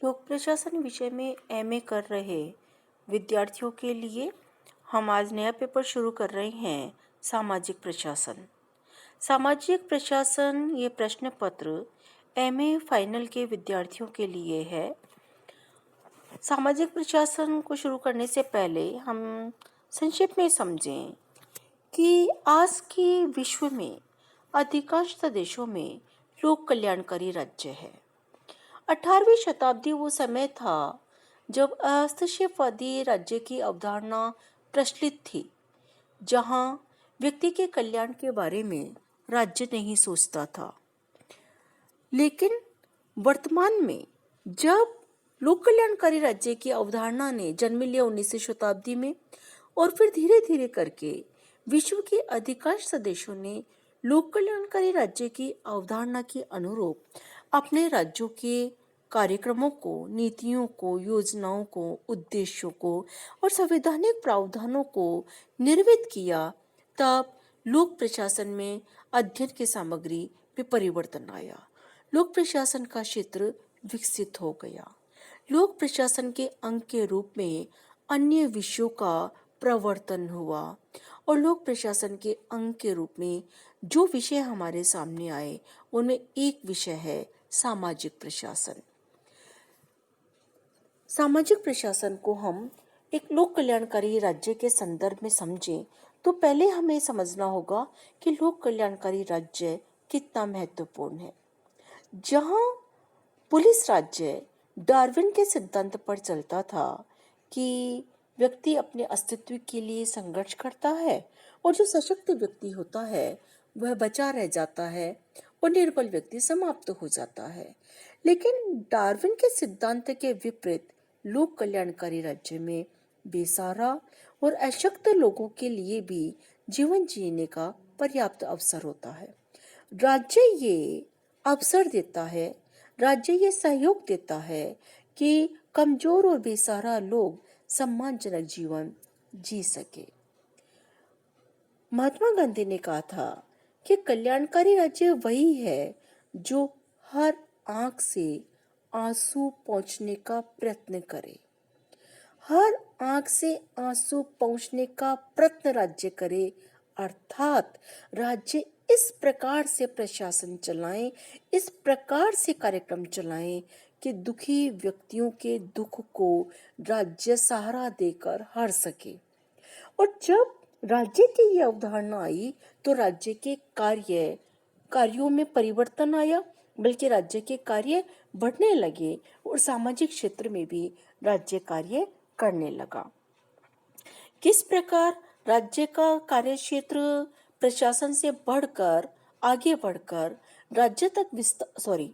लोक प्रशासन विषय में एमए कर रहे विद्यार्थियों के लिए हम आज नया पेपर शुरू कर रहे हैं। सामाजिक प्रशासन। सामाजिक प्रशासन ये प्रश्न पत्र एमए फाइनल के विद्यार्थियों के लिए है। सामाजिक प्रशासन को शुरू करने से पहले हम संक्षेप में समझें कि आज के विश्व में अधिकांश देशों में लोक कल्याणकारी राज्य है। 18वीं शताब्दी वो समय था जब हस्तक्षेपवादी राज्य की अवधारणा प्रचलित थी, जहां व्यक्ति के कल्याण के बारे में राज्य नहीं सोचता था। लेकिन वर्तमान में जब लोक कल्याणकारी राज्य की अवधारणा ने जन्म लिया 19वीं शताब्दी में, और फिर धीरे धीरे करके विश्व के अधिकांश देशों ने लोक कल्याणकारी राज्य की अवधारणा के अनुरूप अपने राज्यों के कार्यक्रमों को, नीतियों को, योजनाओं को, उद्देश्यों को और संवैधानिक प्रावधानों को निर्मित किया, तब लोक प्रशासन में अध्ययन की सामग्री में परिवर्तन आया। लोक प्रशासन का क्षेत्र विकसित हो गया। लोक प्रशासन के अंग के रूप में अन्य विषयों का प्रवर्तन हुआ और लोक प्रशासन के अंग के रूप में जो विषय हमारे सामने आए उनमें एक विषय है सामाजिक प्रशासन। सामाजिक प्रशासन को हम एक लोक कल्याणकारी राज्य के संदर्भ में समझें तो पहले हमें समझना होगा कि लोक कल्याणकारी राज्य कितना महत्वपूर्ण है। जहां पुलिस राज्य डार्विन के सिद्धांत पर चलता था कि व्यक्ति अपने अस्तित्व के लिए संघर्ष करता है और जो सशक्त व्यक्ति होता है वह बचा रह जाता है और निर्बल व्यक्ति समाप्त हो जाता है। लेकिन डार्विन के सिद्धांत के विपरीत लोक कल्याणकारी राज्य में बेसहारा और अशक्त लोगों के लिए भी जीवन जीने का पर्याप्त अवसर होता है। राज्य ये अवसर देता है, राज्य ये सहयोग देता है कि कमजोर और बेसहारा लोग सम्मानजनक जीवन जी सके। महात्मा गांधी ने कहा था कि कल्याणकारी राज्य वही है जो हर आंख से आंसू पोंछने का प्रयत्न करे। हर आंख से आंसू पोंछने का प्रयत्न राज्य करे, अर्थात राज्य इस प्रकार से प्रशासन चलाएं, इस प्रकार से कार्यक्रम चलाएं कि दुखी व्यक्तियों के दुख को राज्य सहारा देकर हर सके। और जब राज्य की यह अवधारणा आई तो राज्य के कार्यों में परिवर्तन आया, बल्कि राज्य के कार्य बढ़ने लगे और सामाजिक क्षेत्र में भी राज्य कार्य करने लगा। किस प्रकार राज्य का कार्य क्षेत्र प्रशासन से बढ़कर आगे बढ़कर राज्य तक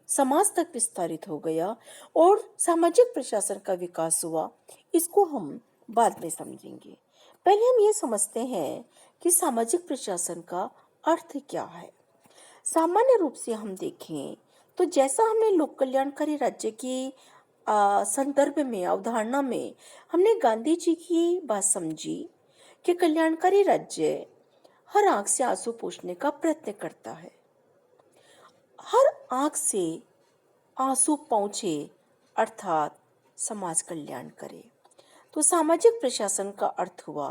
समाज तक विस्तारित हो गया और सामाजिक प्रशासन का विकास हुआ, इसको हम बाद में समझेंगे। पहले हम ये समझते हैं कि सामाजिक प्रशासन का अर्थ क्या है। सामान्य रूप से हम देखें तो जैसा हमने लोक कल्याणकारी राज्य की संदर्भ में, अवधारणा में हमने गांधी जी की बात समझी कि कल्याणकारी राज्य हर आंख से आंसू पोंछने का प्रयत्न करता है। हर आंख से आंसू पोंछे अर्थात समाज कल्याण करे। तो सामाजिक प्रशासन का अर्थ हुआ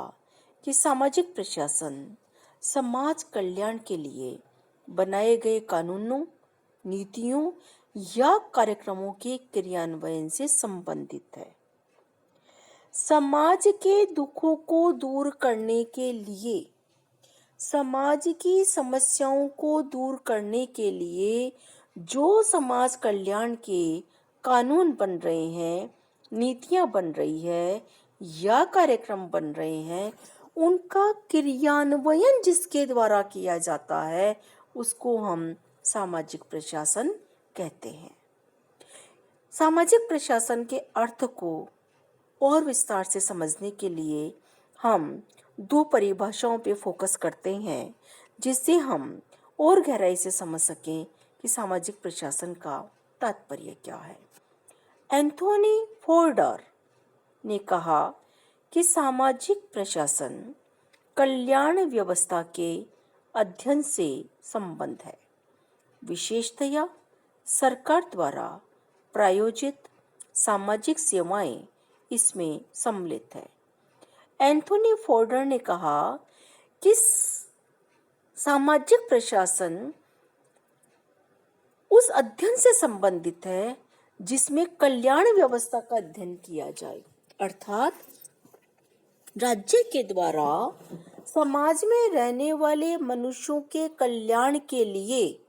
कि सामाजिक प्रशासन समाज कल्याण के लिए बनाए गए कानूनों, नीतियों या कार्यक्रमों के क्रियान्वयन से संबंधित है। समाज के दुखों को दूर करने के लिए, समाज की समस्याओं को दूर करने के लिए जो समाज कल्याण के कानून बन रहे हैं, नीतियां बन रही है या कार्यक्रम बन रहे हैं, उनका क्रियान्वयन जिसके द्वारा किया जाता है उसको हम सामाजिक प्रशासन कहते हैं। सामाजिक प्रशासन के अर्थ को और विस्तार से समझने के लिए हम दो परिभाषाओं पे फोकस करते हैं, जिससे हम और गहराई से समझ सकें कि सामाजिक प्रशासन का तात्पर्य क्या है। एंथोनी फोर्डर ने कहा कि सामाजिक प्रशासन कल्याण व्यवस्था के अध्ययन से संबंध है, विशेषतया सरकार द्वारा प्रायोजित सामाजिक सेवाएं इसमें सम्मिलित है। एंथोनी फोर्डर ने कहा कि सामाजिक प्रशासन उस अध्ययन से संबंधित है जिसमें कल्याण व्यवस्था का अध्ययन किया जाए, अर्थात राज्य के द्वारा समाज में रहने वाले मनुष्यों के कल्याण के लिए,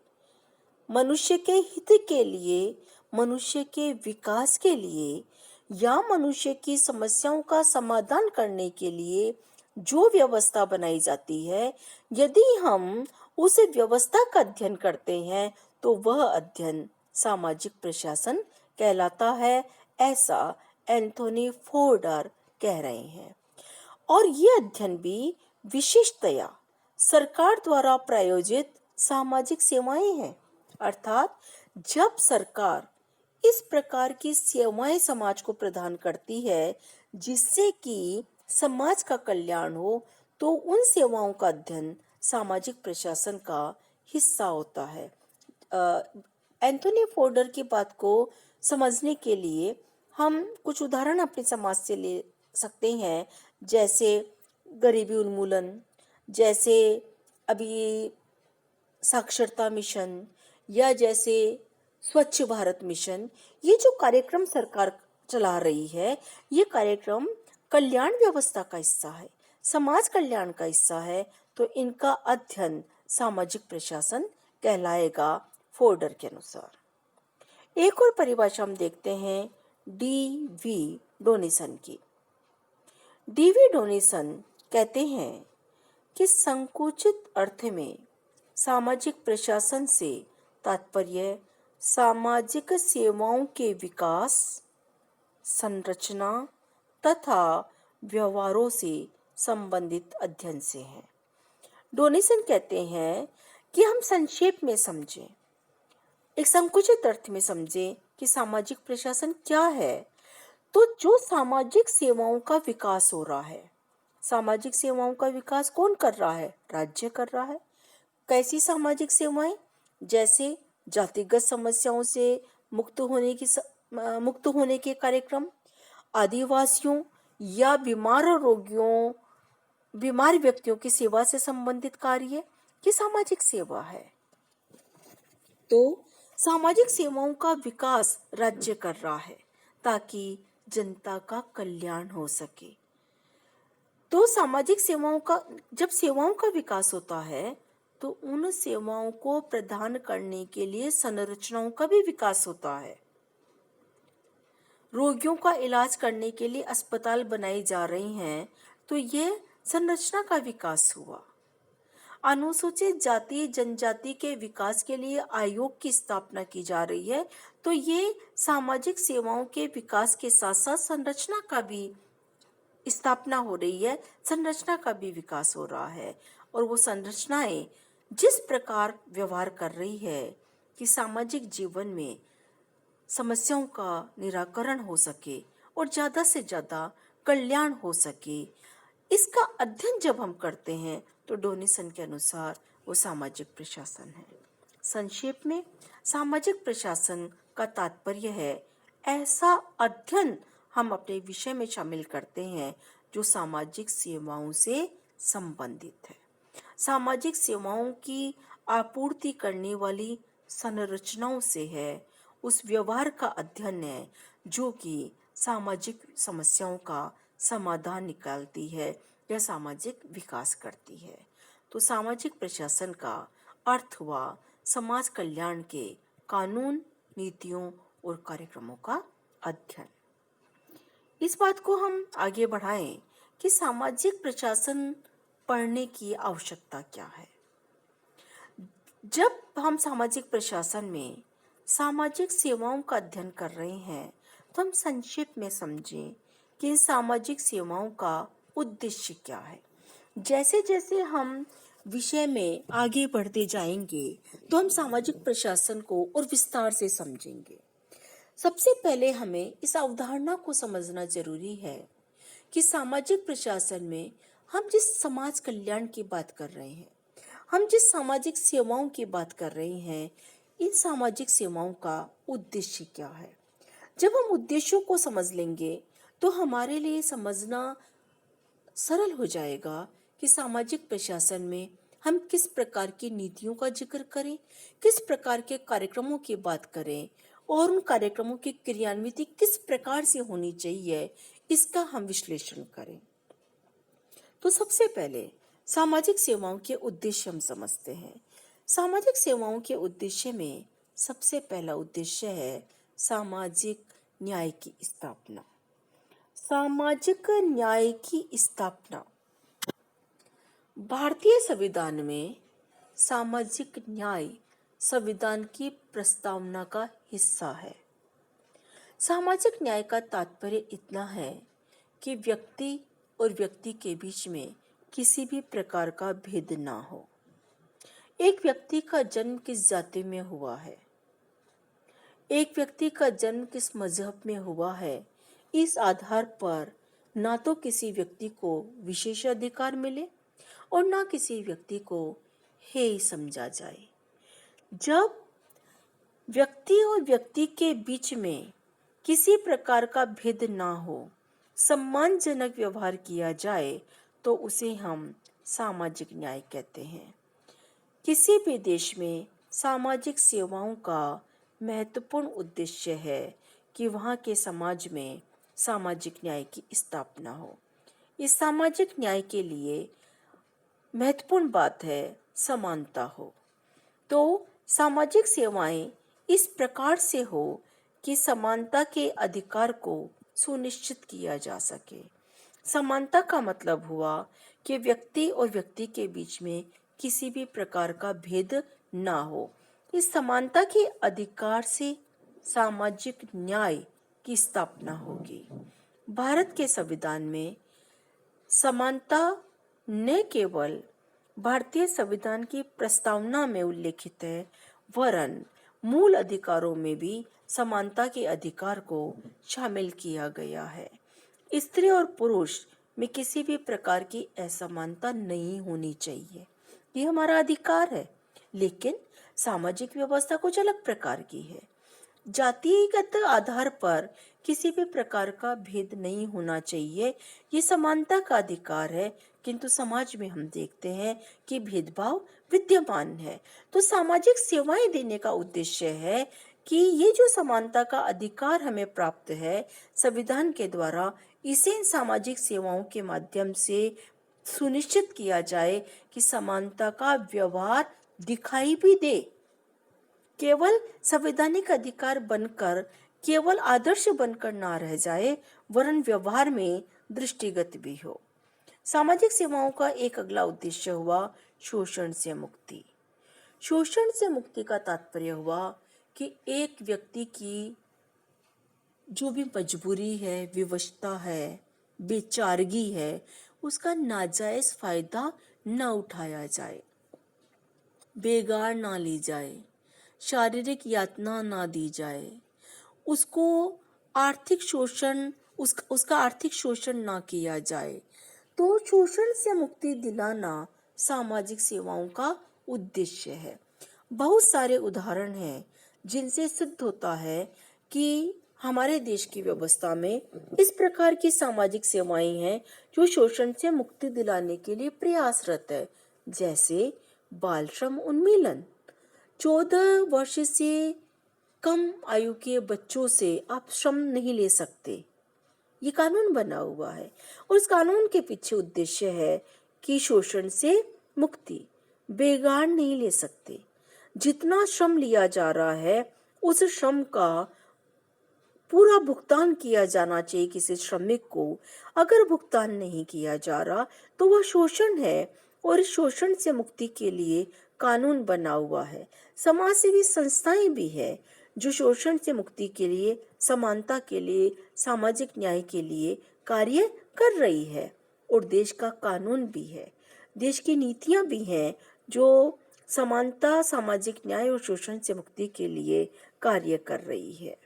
मनुष्य के हित के लिए, मनुष्य के विकास के लिए या मनुष्य की समस्याओं का समाधान करने के लिए जो व्यवस्था बनाई जाती है, यदि हम उस व्यवस्था का अध्ययन करते हैं तो वह अध्ययन सामाजिक प्रशासन कहलाता है, ऐसा एंथोनी फोर्डर कह रहे हैं। और ये अध्ययन भी विशेषतया सरकार द्वारा प्रायोजित सामाजिक सेवाएं हैं, अर्थात जब सरकार इस प्रकार की सेवाएं समाज को प्रदान करती है जिससे कि समाज का कल्याण हो, तो उन सेवाओं का अध्ययन सामाजिक प्रशासन का हिस्सा होता है। एंथोनी फोर्डर की बात को समझने के लिए हम कुछ उदाहरण अपने समाज से ले सकते हैं, जैसे गरीबी उन्मूलन, जैसे अभी साक्षरता मिशन, या जैसे स्वच्छ भारत मिशन। ये जो कार्यक्रम सरकार चला रही है, ये कार्यक्रम कल्याण व्यवस्था का हिस्सा है, समाज कल्याण का हिस्सा है, तो इनका अध्ययन सामाजिक प्रशासन कहलाएगा फोर्डर के अनुसार। एक और परिभाषा हम देखते हैं डी.वी. डोनेसन की। डी.वी. डोनेसन कहते हैं कि संकुचित अर्थ में सामाजिक प्रशासन से तात्पर्य सामाजिक सेवाओं के विकास, संरचना तथा व्यवहारों से संबंधित अध्ययन से है। डोनेसन कहते हैं कि हम संक्षेप में समझें, एक संकुचित अर्थ में समझें कि सामाजिक प्रशासन क्या है, तो जो सामाजिक सेवाओं का विकास हो रहा है। सामाजिक सेवाओं का विकास कौन कर रहा है? राज्य कर रहा है। कैसी सामाजिक सेवाएं? जैसे जातिगत समस्याओं से मुक्त होने के कार्यक्रम, आदिवासियों या बीमार व्यक्तियों की सेवा से संबंधित कार्य, ये सामाजिक सेवा है। तो सामाजिक सेवाओं का विकास राज्य कर रहा है ताकि जनता का कल्याण हो सके। तो सामाजिक जब सेवाओं का विकास होता है तो उन सेवाओं को प्रदान करने के लिए संरचनाओं का भी विकास होता है। रोगियों का इलाज करने के लिए अस्पताल बनाए जा रहे हैं, तो ये संरचना का विकास हुआ। अनुसूचित जाति जनजाति के विकास के लिए आयोग की स्थापना की जा रही है, तो ये सामाजिक सेवाओं के विकास के साथ साथ संरचना का भी स्थापना हो रही है, संरचना का भी विकास हो रहा है। और वो संरचनाएं जिस प्रकार व्यवहार कर रही है कि सामाजिक जीवन में समस्याओं का निराकरण हो सके और ज़्यादा से ज़्यादा कल्याण हो सके, इसका अध्ययन जब हम करते हैं तो डोनेसन के अनुसार वो सामाजिक प्रशासन है। संक्षेप में सामाजिक प्रशासन का तात्पर्य है ऐसा अध्ययन हम अपने विषय में शामिल करते हैं जो सामाजिक सेवाओं से संबंधित है, सामाजिक सेवाओं की आपूर्ति करने वाली संरचनाओं से है, उस व्यवहार का अध्ययन है जो कि सामाजिक समस्याओं का समाधान निकालती है या सामाजिक विकास करती है। तो सामाजिक प्रशासन का अर्थ हुआ समाज कल्याण के कानून, नीतियों और कार्यक्रमों का अध्ययन। इस बात को हम आगे बढ़ाएं कि सामाजिक प्रशासन पढ़ने की आवश्यकता क्या है। जब हम सामाजिक प्रशासन में सामाजिक सेवाओं का अध्ययन कर रहे हैं तो हम संक्षेप में समझें कि सामाजिक सेवाओं का उद्देश्य क्या है। जैसे जैसे हम विषय में आगे बढ़ते जाएंगे तो हम सामाजिक प्रशासन को और विस्तार से समझेंगे। सबसे पहले हमें इस अवधारणा को समझना जरूरी है कि सामाजिक प्रशासन में हम जिस समाज कल्याण की बात कर रहे हैं, हम जिस सामाजिक सेवाओं की बात कर रहे हैं, इन सामाजिक सेवाओं का उद्देश्य क्या है। जब हम उद्देश्यों को समझ लेंगे तो हमारे लिए समझना सरल हो जाएगा कि सामाजिक प्रशासन में हम किस प्रकार की नीतियों का जिक्र करें, किस प्रकार के कार्यक्रमों की बात करें और उन कार्यक्रमों की क्रियान्विति किस प्रकार से होनी चाहिए, इसका हम विश्लेषण करें। तो सबसे पहले सामाजिक सेवाओं के उद्देश्य हम समझते हैं। सामाजिक सेवाओं के उद्देश्य में सबसे पहला उद्देश्य है सामाजिक न्याय की स्थापना। सामाजिक न्याय की स्थापना। भारतीय संविधान में सामाजिक न्याय संविधान की प्रस्तावना का हिस्सा है। सामाजिक न्याय का तात्पर्य इतना है कि व्यक्ति और व्यक्ति के बीच में किसी भी प्रकार का भेद ना हो। एक व्यक्ति का जन्म किस जाति में हुआ है, एक व्यक्ति का जन्म किस मजहब में हुआ है, इस आधार पर ना तो किसी व्यक्ति को विशेष अधिकार मिले और ना किसी व्यक्ति को हेय समझा जाए। जब व्यक्ति और व्यक्ति के बीच में किसी प्रकार का भेद ना हो, सम्मानजनक व्यवहार किया जाए तो उसे हम सामाजिक न्याय कहते हैं। किसी भी देश में सामाजिक सेवाओं का महत्वपूर्ण उद्देश्य है कि वहाँ के समाज में सामाजिक न्याय की स्थापना हो। इस सामाजिक न्याय के लिए महत्वपूर्ण बात है समानता हो। तो सामाजिक सेवाएं इस प्रकार से हो कि समानता के अधिकार को सुनिश्चित किया जा सके। समानता का मतलब हुआ कि व्यक्ति और व्यक्ति के बीच में किसी भी प्रकार का भेद ना हो। इस समानता के अधिकार से सामाजिक न्याय की स्थापना होगी। भारत के संविधान में समानता न केवल भारतीय संविधान की प्रस्तावना में उल्लेखित है, वरन मूल अधिकारों में भी समानता के अधिकार को शामिल किया गया है। स्त्री और पुरुष में किसी भी प्रकार की असमानता नहीं होनी चाहिए, ये हमारा अधिकार है। लेकिन सामाजिक व्यवस्था कुछ अलग प्रकार की है। जातिगत आधार पर किसी भी प्रकार का भेद नहीं होना चाहिए, ये समानता का अधिकार है। किंतु समाज में हम देखते हैं कि भेदभाव विद्यमान है। तो सामाजिक सेवाएं देने का उद्देश्य है कि ये जो समानता का अधिकार हमें प्राप्त है संविधान के द्वारा, इसे इन सामाजिक सेवाओं के माध्यम से सुनिश्चित किया जाए कि समानता का व्यवहार दिखाई भी दे, केवल संवैधानिक अधिकार बनकर, केवल आदर्श बनकर ना रह जाए, वरन व्यवहार में दृष्टिगत भी हो। सामाजिक सेवाओं का एक अगला उद्देश्य हुआ शोषण से मुक्ति। शोषण से मुक्ति का तात्पर्य हुआ कि एक व्यक्ति की जो भी मजबूरी है, विवशता है, बेचारगी है, उसका नाजायज फायदा न उठाया जाए, बेगार ना ली जाए, शारीरिक यातना ना दी जाए, उसको आर्थिक शोषण उसका आर्थिक शोषण ना किया जाए। तो शोषण से मुक्ति दिलाना सामाजिक सेवाओं का उद्देश्य है। बहुत सारे उदाहरण हैं जिनसे सिद्ध होता है कि हमारे देश की व्यवस्था में इस प्रकार की सामाजिक सेवाएं हैं जो शोषण से मुक्ति दिलाने के लिए प्रयासरत है। जैसे बाल श्रम उन्मूलन, 14 वर्ष से कम आयु के बच्चों से आप श्रम नहीं ले सकते, ये कानून बना हुआ है। और इस कानून के पीछे उद्देश्य है कि शोषण से मुक्ति, बेगार नहीं ले सकते। जितना श्रम लिया जा रहा है उस श्रम का पूरा भुगतान किया जाना चाहिए किसी श्रमिक को। अगर भुगतान नहीं किया जा रहा तो वह शोषण है और इस शोषण से मुक्ति के लिए कानून बना हुआ है। समाज सेवी संस्थाएं भी है जो शोषण से मुक्ति के लिए, समानता के लिए, सामाजिक न्याय के लिए कार्य कर रही है। और देश का कानून भी है, देश की नीतियां भी हैं जो समानता, सामाजिक न्याय और शोषण से मुक्ति के लिए कार्य कर रही है।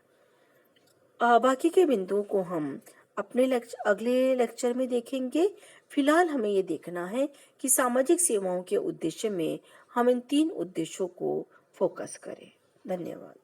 बाकी के बिंदुओं को हम अपने अगले लेक्चर में देखेंगे। फिलहाल हमें ये देखना है कि सामाजिक सेवाओं के उद्देश्य में हम इन 3 उद्देश्यों को फोकस करें। धन्यवाद।